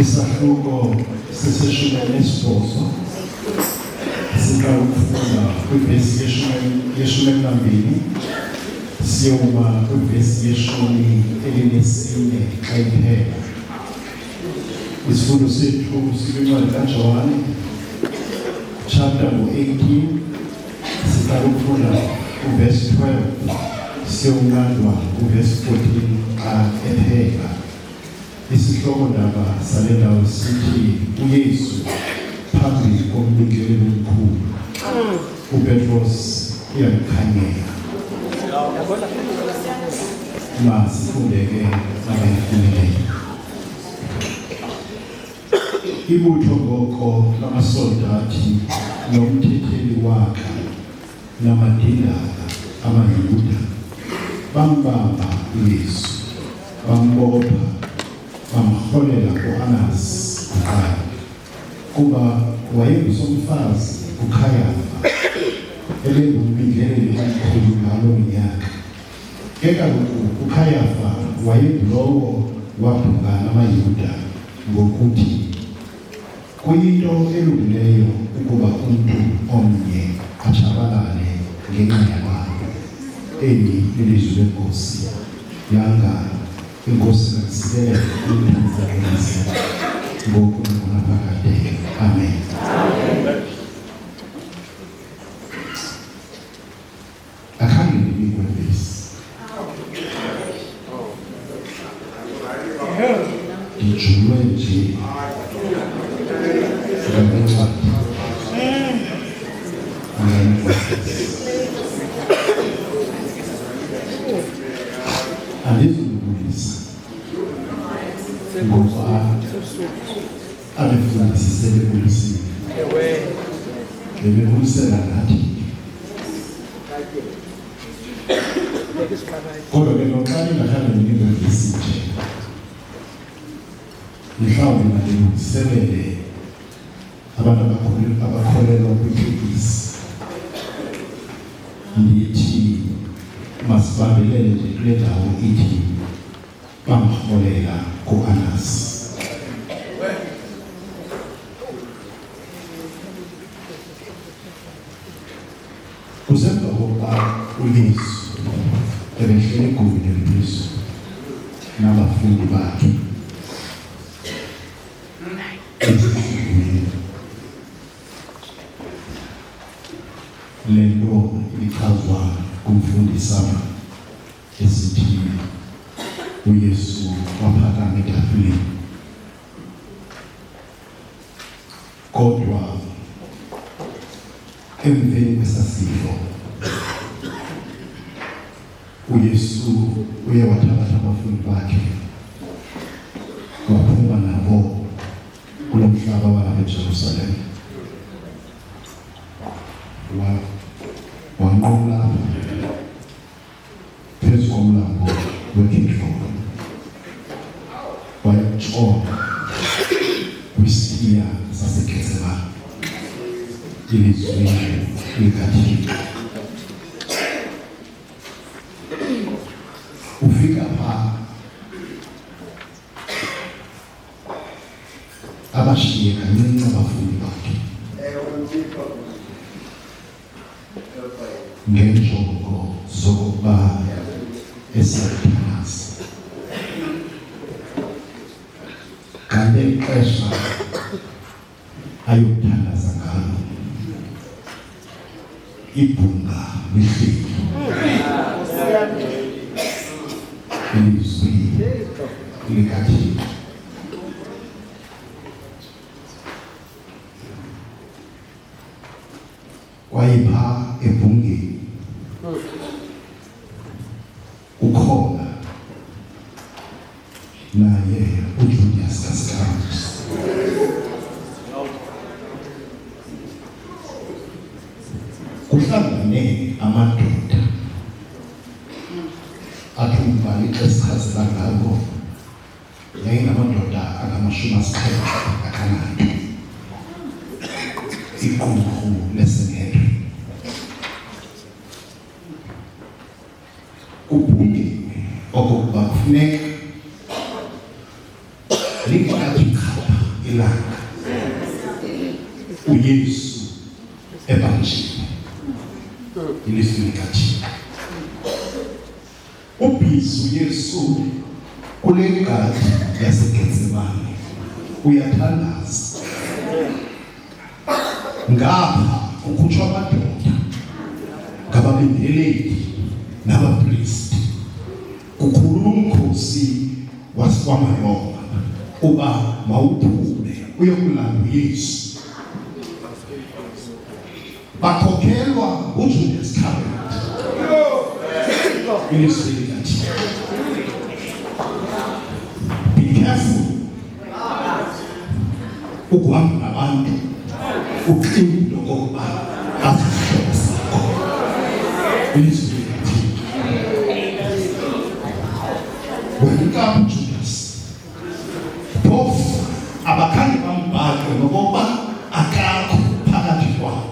Isahluko seseshumi nesibhozo siqala ukufunda kwivesi yeshumi elinambili siyoma kwivesi yeshumi elinesine xa iphela. Isifundo sethu sikwincwadi kaJohane chapter 18 siqala ukufunda kwivesi 12 siyolandwa kwivesi 14 xa ephela. Isihloko ndaba sale ndawo sithi uYesu phambi komnikelo omkhulu. uPetros uyamkhanyela. Masifundeke nabayifundileyo. Ibutho ngoko lamasoldati nomthetheli wakhe namadindala amaYuda bambamba uYesu, bambopha, bamholela ku-Anasi kuqala kuba wayengusomfazi uKhayafa ebengumlingeleli omkhulu ngaloo minyaka. Ke kaloku uKhayafa wayengulowo wabhunga namaYuda ngokuthi kuyinto elungileyo ukuba umntu omnye atshabalale ngenxa yabantu. Eli lilizwi lenkosi. Yanga inkosi kaSibele umthunzakalize ngoku naphakade. Amen. Akhange ndinikwe vesi. Ndijulwe nje ngabencwadi. Andizulisa ngoba abefundisi sebebulisile. Bebebulisela nathi. Kodwa ke noxa ndingakhange ndinikwe vesi nje, mhlawumbi mandilungiselele abantu abakholelwa kwitekisi. Ndithi masibambelele nje kule ndawo ithi bamholela ku-Anasi. Kusemva kokuba uYesu ebehleli egumeni eliphezulu nabafundi bakhe le nto ichazwa kumfundisi esithi uYesu waphakama etafuleni. Kodwa emveni kwesasifo uYesu uye wathatha abafundi bakhe waphuma nabo kulo mhlaba walapha eJerusalem. Wanqola phezu komlambo weKidroni, wayatshona kwisitiya saseGetsemane. Ilizwi likaThixo. Ufika phaa abashiye kancinci abafundi bakhe ngenjongo zokuba esiyathandaza. Kanti ixesha ayothandaza ngalo ibhunga lihleli. Ilizwi likaThixo. Wayepha ebhungeni ukhona naye uJudas Iscariot. Kuhlangane amadoda athi umbhali esichazela ngalo yayingamadoda angama-70 iqumrhu leSanhedrin. Kubhungiwe okokuba kufuneka lingakathi ilanga uYesu ebanjiwe ilizwi likaThixo. Ubhizi uYesu kule ngadi yaseGetsemane uyathandaza. Ngapha kukhutshwa amadoda ngababingeleli nabapristi, kukhuluma umkhosi waseRoma uba mawuphume uyokulanda uYesu. Bakhokhelwa nguJudas Iscariot ilizwi likaThixo. Be careful ukuhamba nabantu uqinile ngoba azishola sakho ilizwi likaThixo. Wena Judas phofu abakhange bambhale ngoba akakho phakathi kwabo.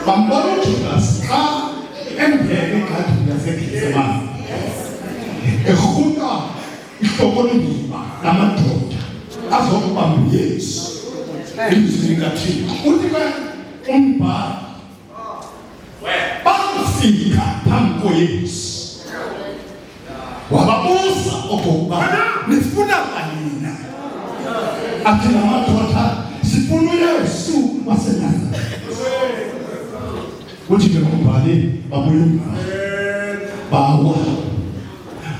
Bambona uJudas xa engene egadini yaseGetsemane ehuka ihloko lendiba lamadoda azokubamba uYesu ilizwi likaThixo. Uthi ke umbhali bafika phambi koYesu wababuza okokuba nifuna kanina. Athi lamadoda sifuna uYesu waseNazaretha. Uthi ke umbhali babuye bawa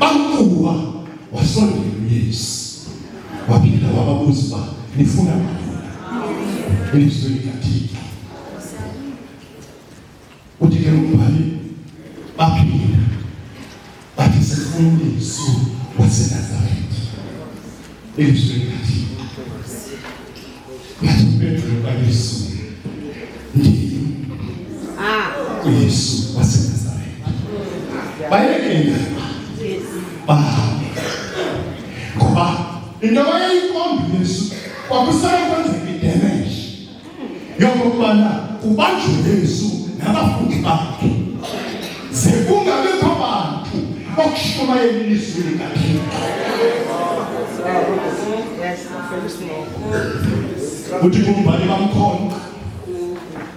bankuwa wasondela uYesu waphinda wababuza uba nifuna kanina ilizwi likaThixo. Uthi ke umbhali baphinda bathi sifuna uYesu waseNazaretha ilizwi likaThixo. Yathi uPetro kaYesu ndimi uYesu waseNazaretha. Bayekela bahambe ngoba into wayeyikomba uYesu kwakusele kwenzeka idamage yokubana kubanjwe uYesu nabafundi bakhe ze kungabikho abantu bokushumayela ilizwi likaThixo. Uthi kumbhali bamkhonqa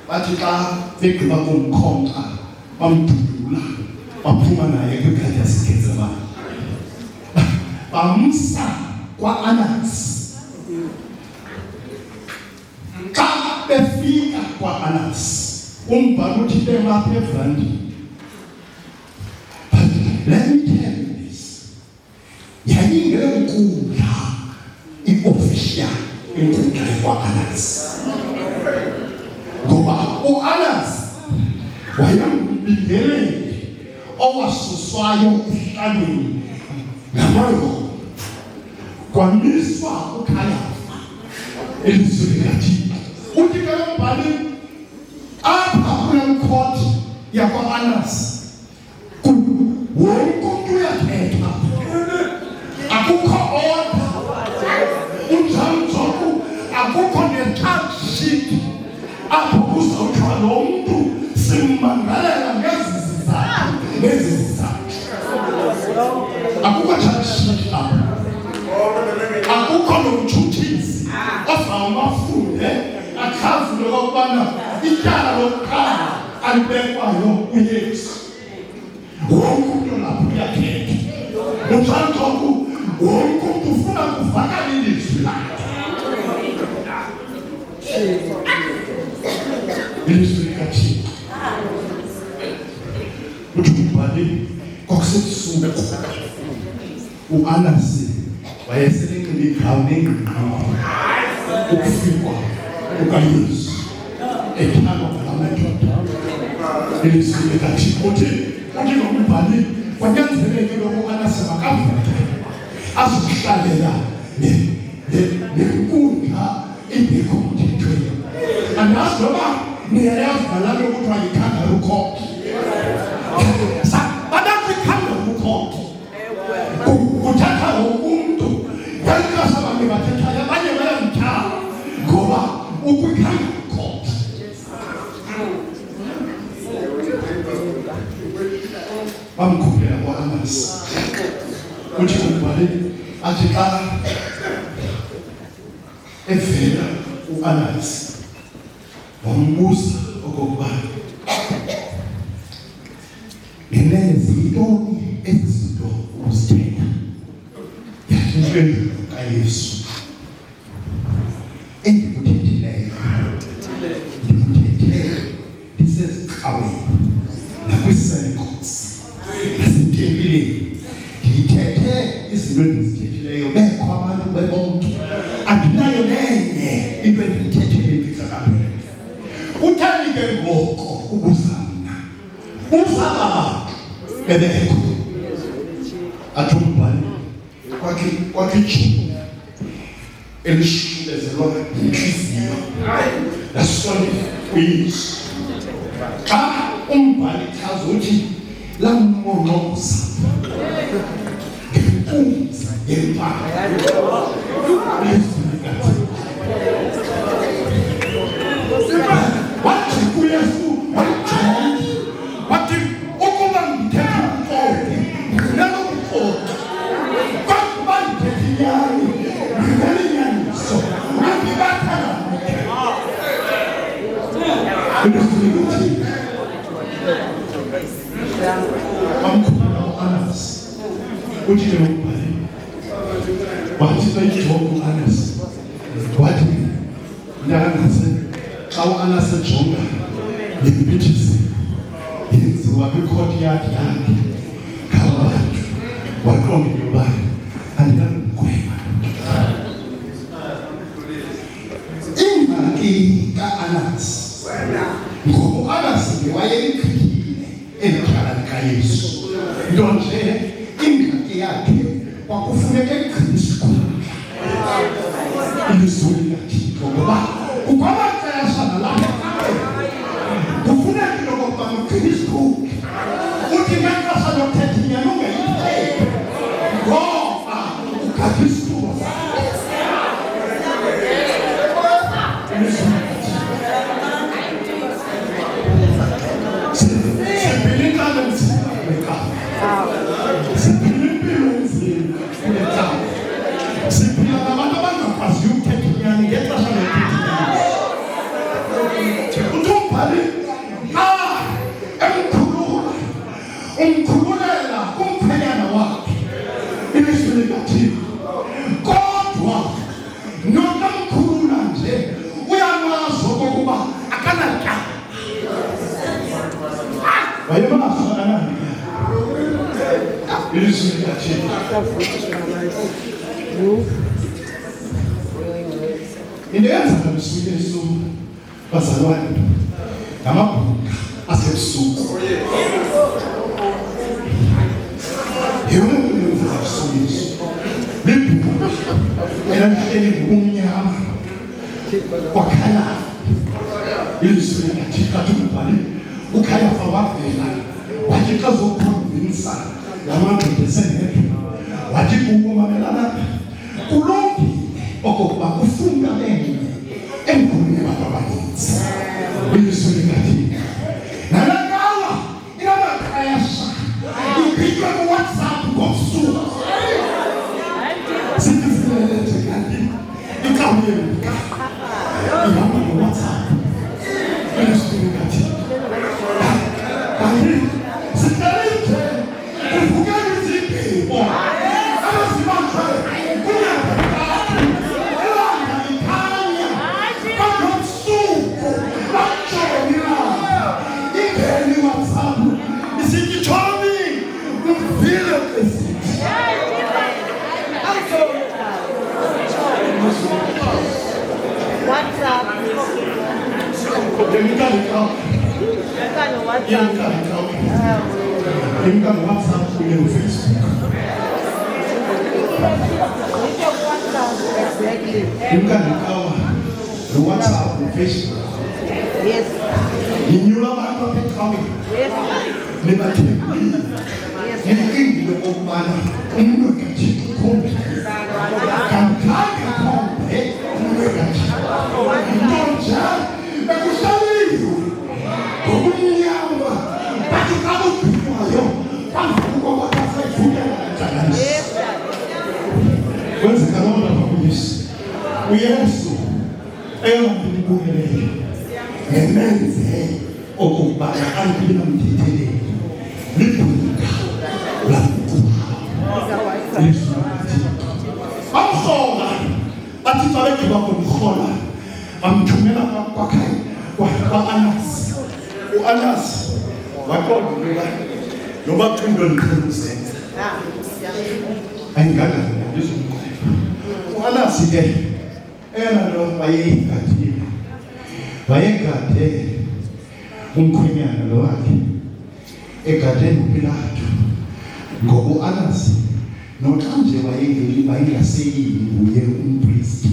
bathi xa begqiba kumkhonqa bamdudula baphuma naye kwigadi yaseGetsemane bamsa kwa-Anasi. Xa befika kwa-Anasi umbhali uthi bemapha evandini. But let me tell you this, yayingenkundla i-official inkundla kwa-Anasi ngoba u-Anasi wayengumbingeleli owasuswayo emhlabeni ngamaRoma kwamiswa uKhayafa ilizwi likaThixo. Uthi ke umbhali apha kule court yakwa-Anasi wonke umuntu uyakhetha, akukho order unjalo akukho ne-charge sheet apho kuzothiwa lo mntu simmangalela ngezi zizathu nezi zizathu. Akukho charge sheet apho, akukho nomtshutshisi ozawumafunde achaze okokubana ityala lokuqala alibekwayo uYesu. Wonke umuntu lapho uyakhetha, unjalo wonke umuntu ufuna kuvakala ilizwi lakhe. Ilizwi likaThixo. Uthi umbhali kwakusebusuku u-Anasi wayeselenxile igawuni engqingqini ukufikwa kukaYesu ethandwa ngamadoda. Ilizwi likaThixo. Uthi umbhali kwanyanzelekile u-Anasi makavele azokuhlalela nenkundla ingekho mthethweni. Andazi noba niyayazi nalalo kuthiwa yi-kangaroo court. Badathi i-kangaroo court kuthatha umuntu yalixesha abanye bathethayo abanye bayamthanda ngoba ukwi-kangaroo court bamkhumbela kwa-Anasi. Uthi umbhali athi xa evela u-Anasi wambuza okokuba zinto ezizinto uzithetha. Yathi impendulo kaYesu, endikuthethileyo ndikuthethe ndisezicaweni nakwiisynagogues nasentempileni. Ndiyithethe izinto endizithethileyo bekho abantu bebonke. Andinayo nenye into endiyithethele emfihlakalo. Uthani ke ngoko ukuzamna uzaba bebekho athi umbhali kwakhe ijuma elishukelezelwa yinhliziyo nasonye uYesu. Xa umbhali chaza uthi lamonqoza ngenkunzi yempala wathi kuYesu wathi ukuba ngithetha uxoxe nalokuxoxa kwakuba ndithetha inyani ndinelinyaniso andibathana wamkhulula u-Anasi. Uthi ke umbhali wathi beyijonga u-Anasi wathi ndakangase xa u-Anasi ejonga le mpithisi yenziwa kwikhoti yakhe ngaba bantu waqonda into yoba andinamgweba. Ingxaki ka-Anasi ngoba u-Anasi wayeyigqithile elityala likaYesu, nto nje ingxaki yakhe kwakufuneka egcine isikhundla ilizwi likaThixo, ngoba ukwamaxesha nalapha kufuneka into yokokuba ugcine isikhundla. Uthi ngexesha lokuthetha inyani ungayithethi ngoba ugade isitulo sakho. Siphila nabantu abangakwazi ukuthetha inyani ngexesha lokuthetha inyani. Uthi umbhali umkhululela kumphanyana wakhe ilizwi likaThixo, kodwa notamkhulula nje uyamazi okokuba akanatya. Wayemazi akanani ilizwi likaThixo. Into eyenza uYesu bazalwane ngamabhunga asebusuku. Yona yenza uYesu libhunga elalihleli ngumnyama kwakhanya ilizwi likaThixo. Athi umbhali uKayafa wavela wathi xa zokukhonvinsa lamadoda esengedwa wathi kuwo mamelana kulungile okokuba kufunda enye emkhulwini yabantu abaninzi ilizwi likaThixo. Nalakawa inamaxesha iphithwe kuWhatsApp ngosuku sithi simelete kanti iqawuyelika ihamba ngoWhatsApp ilizwi likaThixo. Kanti simelete kuvukela izigqibo abazibanjwe WhatsApp kunye noFacebook. Imkanikawa WhatsApp noFacebook. Yes. Ninyula abantu apha. Yes. Nibathembile. Yes. Ngikingile okubana umuntu kaThixo khona. Kanti khona umuntu kaThixo. Ntonja bekuhlaliwe. Ngokunyama bathi xa ubhikwayo phambi kwakasayifundela kanjani. Kwenzeka loo nto kuYesu. eyongibuyelele ngemenze okubana alibina mthetheleni libhunga lakuba amhola athi tsabeke bakumhola amthumela kwakhaya kwa-Anasi u-Anasi waqonda noba qhindo liqhela uzenza ayingangani ndizomqofa u-Anasi ke eyona nto wayegade umkhwenyana lo wakhe egade nguPilato ngoba u-Anasi noxa nje wayengaseyini nguye umpristi